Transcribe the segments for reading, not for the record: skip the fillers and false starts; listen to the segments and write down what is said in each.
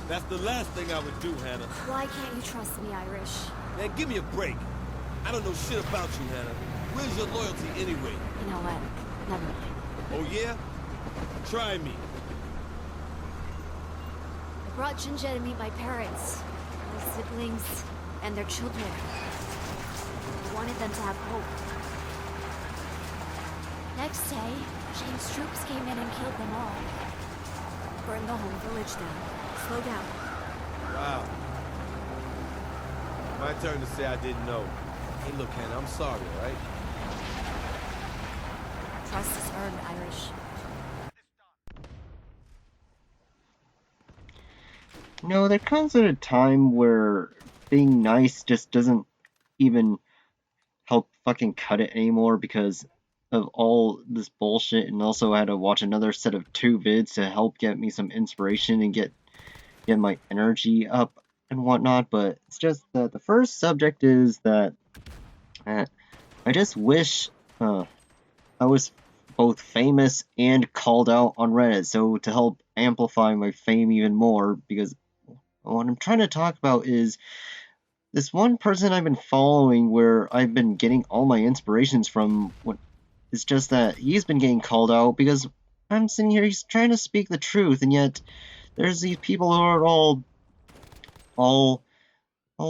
That's the last thing I would do, Hannah. Why can't you trust me, Irish? Man, give me a break. I don't know shit about you, Hannah. Where's your loyalty anyway? You know what? Never mind. Oh yeah? Try me. I brought Jinja to meet my parents, my siblings, and their children. I wanted them to have hope. Next day, Shane's troops came in and killed them all. Burned the whole village down. Slow down. Wow. My turn to say I didn't know. Hey, look, Hannah, I'm sorry, all right? Trust is earned, Irish. No, there comes at a time where being nice just doesn't even help fucking cut it anymore because of all this bullshit, and also I had to watch another set of 2 vids to help get me some inspiration and get my energy up and whatnot. But it's just that the first subject is that I just wish I was both famous and called out on Reddit, so to help amplify my fame even more, because what I'm trying to talk about is this one person I've been following where I've been getting all my inspirations from. It's just that he's been getting called out because I'm sitting here, he's trying to speak the truth, and yet there's these people who are all,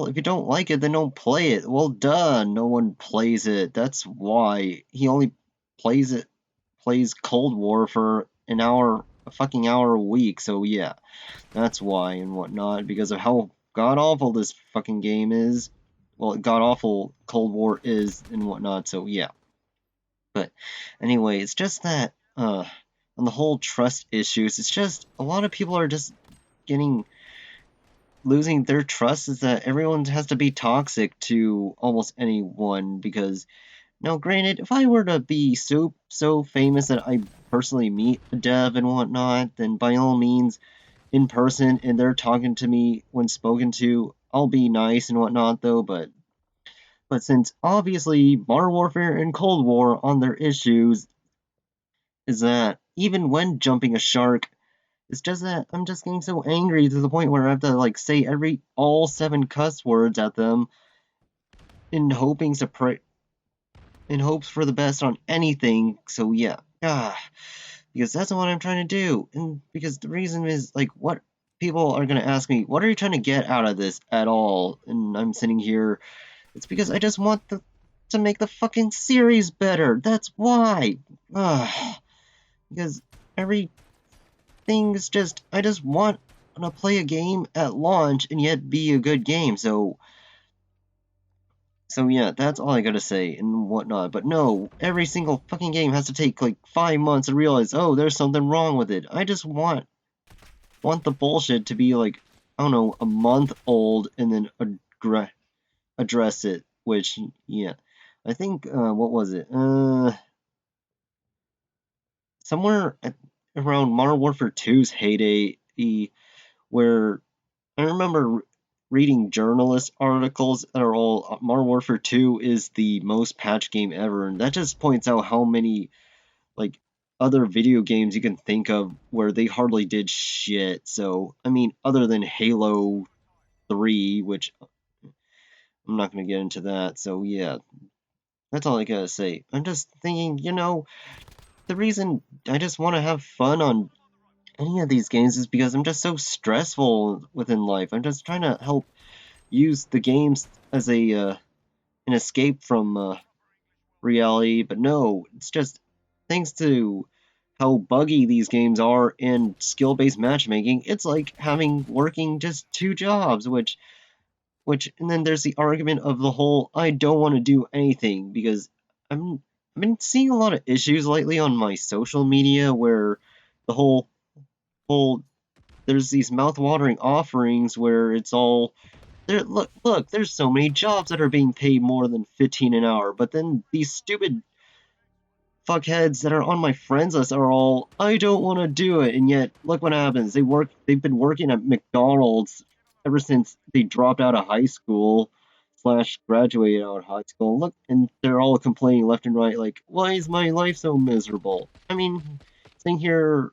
if you don't like it, then don't play it. Well, duh, no one plays it. That's why. He only plays Cold War for a fucking hour a week, so yeah. That's why and whatnot, because of how god-awful this fucking game is. Well, god-awful Cold War is and whatnot, so yeah. But anyway, it's just that, on the whole trust issues, it's just a lot of people are just losing their trust, is that everyone has to be toxic to almost anyone, because, now granted, if I were to be so famous that I personally meet a dev and whatnot, then by all means, in person, and they're talking to me when spoken to, I'll be nice and whatnot though, but since obviously Modern Warfare and Cold War on their issues is that even when jumping a shark, it's just that I'm just getting so angry to the point where I have to like say all 7 cuss words at them in hopes for the best on anything. So yeah, because that's what I'm trying to do, and because the reason is like, what people are gonna ask me, what are you trying to get out of this at all? And I'm sitting here, it's because I just want to make the fucking series better. That's why. Because everything's just, I just want to play a game at launch and yet be a good game. So yeah, that's all I gotta say and whatnot. But no, every single fucking game has to take like 5 months to realize, oh, there's something wrong with it. I just want the bullshit to be like, I don't know, a month old and then address it. Which, yeah, I think, what was it? Somewhere around Modern Warfare 2's heyday, where I remember reading journalist articles that are all Modern Warfare 2 is the most patched game ever, and that just points out how many like other video games you can think of where they hardly did shit. So I mean, other than Halo 3, which I'm not gonna get into that. So yeah, that's all I gotta say. I'm just thinking, the reason I just want to have fun on any of these games is because I'm just so stressful within life. I'm just trying to help use the games as an escape from reality, but no, it's just thanks to how buggy these games are in skill-based matchmaking, it's like working just 2 jobs, and then there's the argument of the whole I don't want to do anything, because I've been seeing a lot of issues lately on my social media where the whole there's these mouth-watering offerings where it's all look, there's so many jobs that are being paid more than 15 an hour, but then these stupid fuckheads that are on my friends list are all, I don't want to do it, and yet look what happens. They've been working at McDonald's ever since they dropped out of high school / graduated out of high school. Look, and they're all complaining left and right, like, why is my life so miserable? I mean, sitting here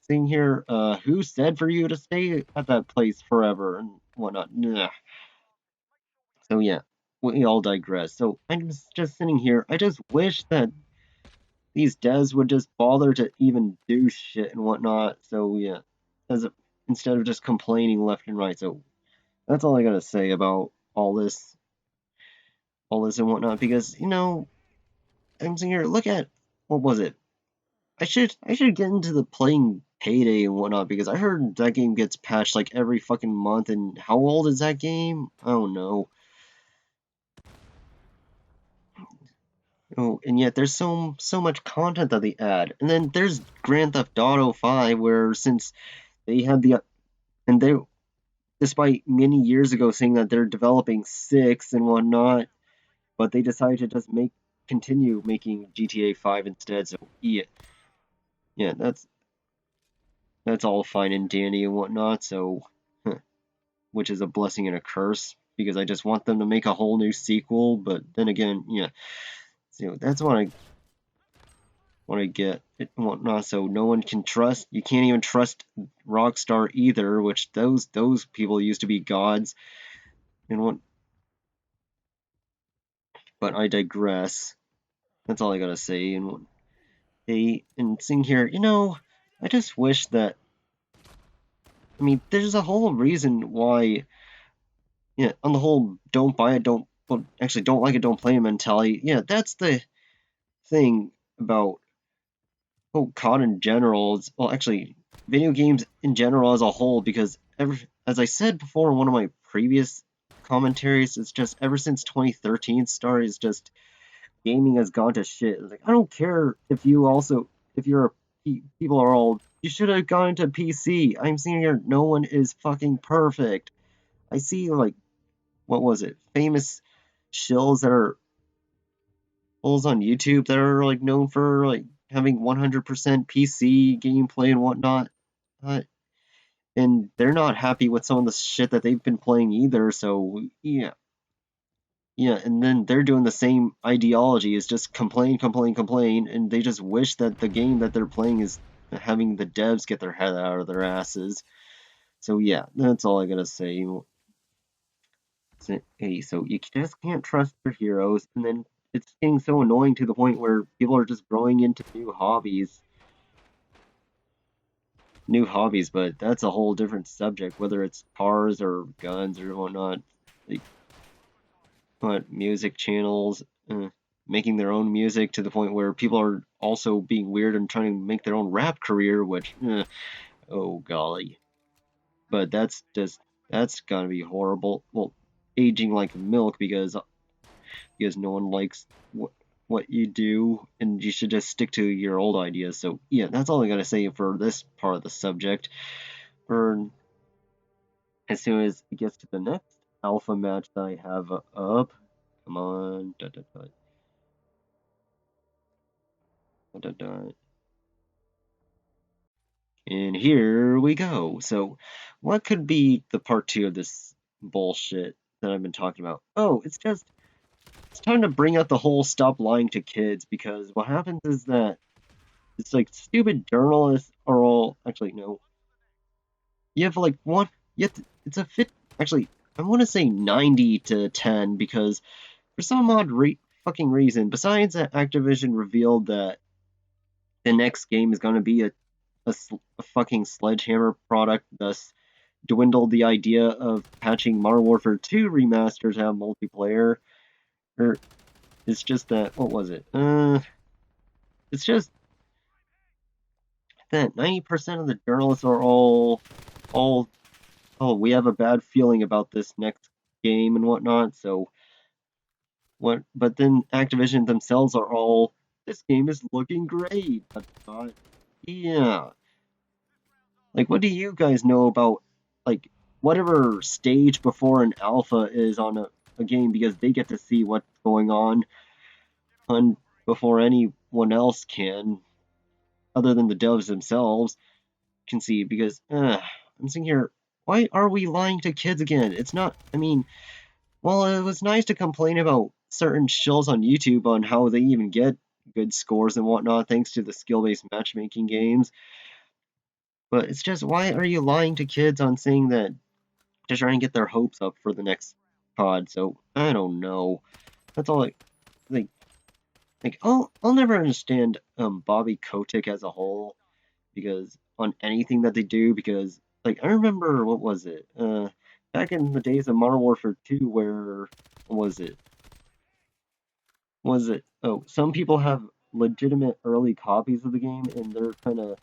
Seeing here, who said for you to stay at that place forever and whatnot? Nah. So yeah, we all digress. So I'm just sitting here. I just wish that these devs would just bother to even do shit and whatnot. So yeah, instead of just complaining left and right. So that's all I gotta say about all this and whatnot. Because I'm sitting here. Look at what was it? I should get into the playing Payday and whatnot because I heard that game gets patched like every fucking month. And how old is that game? I don't know. Oh, and yet there's so much content that they add. And then there's Grand Theft Auto 5, where since they had and they, despite many years ago saying that they're developing 6 and whatnot, but they decided to just continue making GTA 5 instead. So yeah, that's all fine and dandy and whatnot. So, which is a blessing and a curse because I just want them to make a whole new sequel. But then again, yeah, so that's what I get and whatnot. So no one can trust. You can't even trust Rockstar either, which those people used to be gods. And what? But I digress. That's all I gotta say. And seeing here, I just wish that. I mean, there's a whole reason why. Yeah, on the whole, don't buy it, well, actually, don't like it, don't play it mentality. Yeah, that's the thing about COD in general. Well, actually, video games in general as a whole, because as I said before in one of my previous commentaries, it's just ever since 2013 started, it's just gaming has gone to shit. It's like, I don't care if people are all, you should have gone into PC. I'm seeing here, no one is fucking perfect. I see, like, what was it? Famous shills that are bulls on YouTube that are like known for like having 100% PC gameplay and whatnot. Uh, and they're not happy with some of the shit that they've been playing either. So yeah, and then they're doing the same ideology, is just complain, complain, complain, and they just wish that the game that they're playing is having the devs get their head out of their asses. So yeah, that's all I gotta say. Hey, so you just can't trust your heroes, and then it's getting so annoying to the point where people are just growing into new hobbies, but that's a whole different subject, whether it's cars or guns or whatnot. Like, what, music channels, making their own music to the point where people are also being weird and trying to make their own rap career, which, oh golly. But that's gotta be horrible. Well, aging like milk because no one likes what you do, and you should just stick to your old ideas. So yeah, that's all I gotta say for this part of the subject. For as soon as it gets to the next alpha match that I have up, come on, and here we go. So, what could be the part 2 of this bullshit that I've been talking about? Oh, it's time to bring out the whole stop lying to kids, because what happens is that it's like stupid journalists are all, actually no, you have like one, it's a fit, actually I want to say 90 to 10, because for some odd fucking reason, besides that Activision revealed that the next game is going to be a fucking Sledgehammer product, thus dwindled the idea of patching Modern Warfare 2 remaster to have multiplayer. Or it's just that, what was it? It's just that 90% of the journalists are all, oh, we have a bad feeling about this next game and whatnot. So but then Activision themselves are all, this game is looking great. But yeah, like, what do you guys know about, like, whatever stage before an alpha is on a game, because they get to see what's going on before anyone else can, other than the devs themselves can see. Because I'm sitting here, why are we lying to kids again? It's not, I mean, well, it was nice to complain about certain shills on YouTube on how they even get good scores and whatnot thanks to the skill-based matchmaking games. But it's just, why are you lying to kids on saying that to try and get their hopes up for the next pod? So I don't know. That's all. Like I'll never understand Bobby Kotick as a whole, because on anything that they do, because like I remember, what was it? Back in the days of Modern Warfare 2, where what was it? Was it? Oh, some people have legitimate early copies of the game, and they're kind of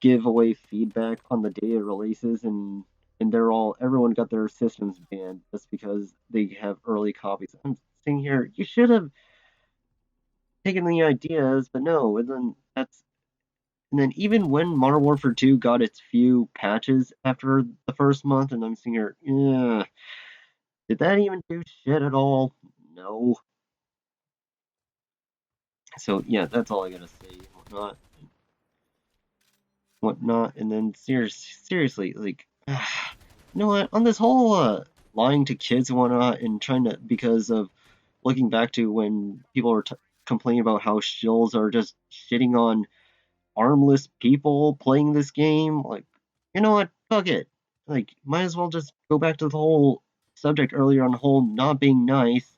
give away feedback on the day it releases, and everyone got their systems banned just because they have early copies. I'm sitting here, you should have taken the ideas, but no, and then even when Modern Warfare 2 got its few patches after the first month, and I'm sitting here, yeah, did that even do shit at all? No. So yeah, that's all I gotta say. Whatnot, and then seriously, like, you know what? On this whole lying to kids and whatnot, and trying to, because of looking back to when people were complaining about how shills are just shitting on armless people playing this game, like, you know what? Fuck it. Like, might as well just go back to the whole subject earlier on the whole not being nice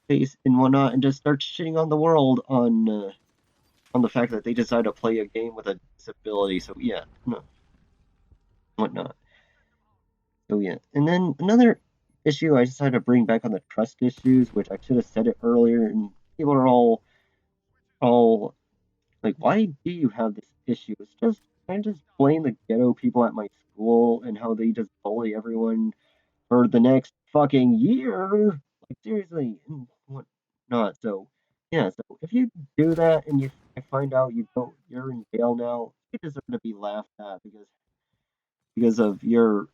face and whatnot, and just start shitting on the world on the fact that they decide to play a game with a disability. So yeah, no, whatnot. So yeah, and then another issue I decided to bring back on the trust issues, which I should have said it earlier, and people are all like, why do you have this issue? It's just, I just blame the ghetto people at my school and how they just bully everyone for the next fucking year. Like, seriously, and what not? So yeah, so if you do that and I find out you're in jail now, you deserve to be laughed at, because of your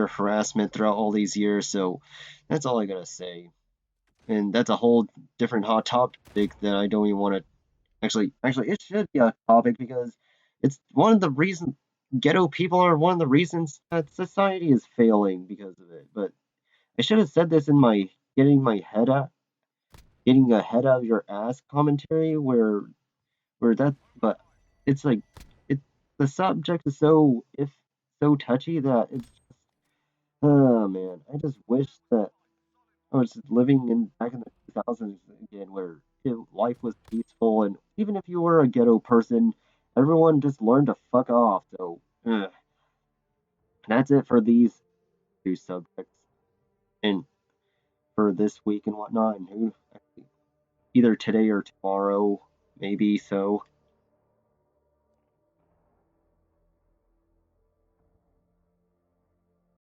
harassment throughout all these years. So that's all I gotta say. And that's a whole different hot topic that I don't even want to actually it should be a topic, because it's one of the reasons ghetto people are one of the reasons that society is failing because of it. But I should have said this in my getting a head out of your ass commentary, where that but it's like it the subject is so touchy that it's just, oh man, I just wish that I was living in back in the 2000s again, where life was peaceful, and even if you were a ghetto person, everyone just learned to fuck off. So that's it for these two subjects, and for this week and whatnot, and who either today or tomorrow, maybe. So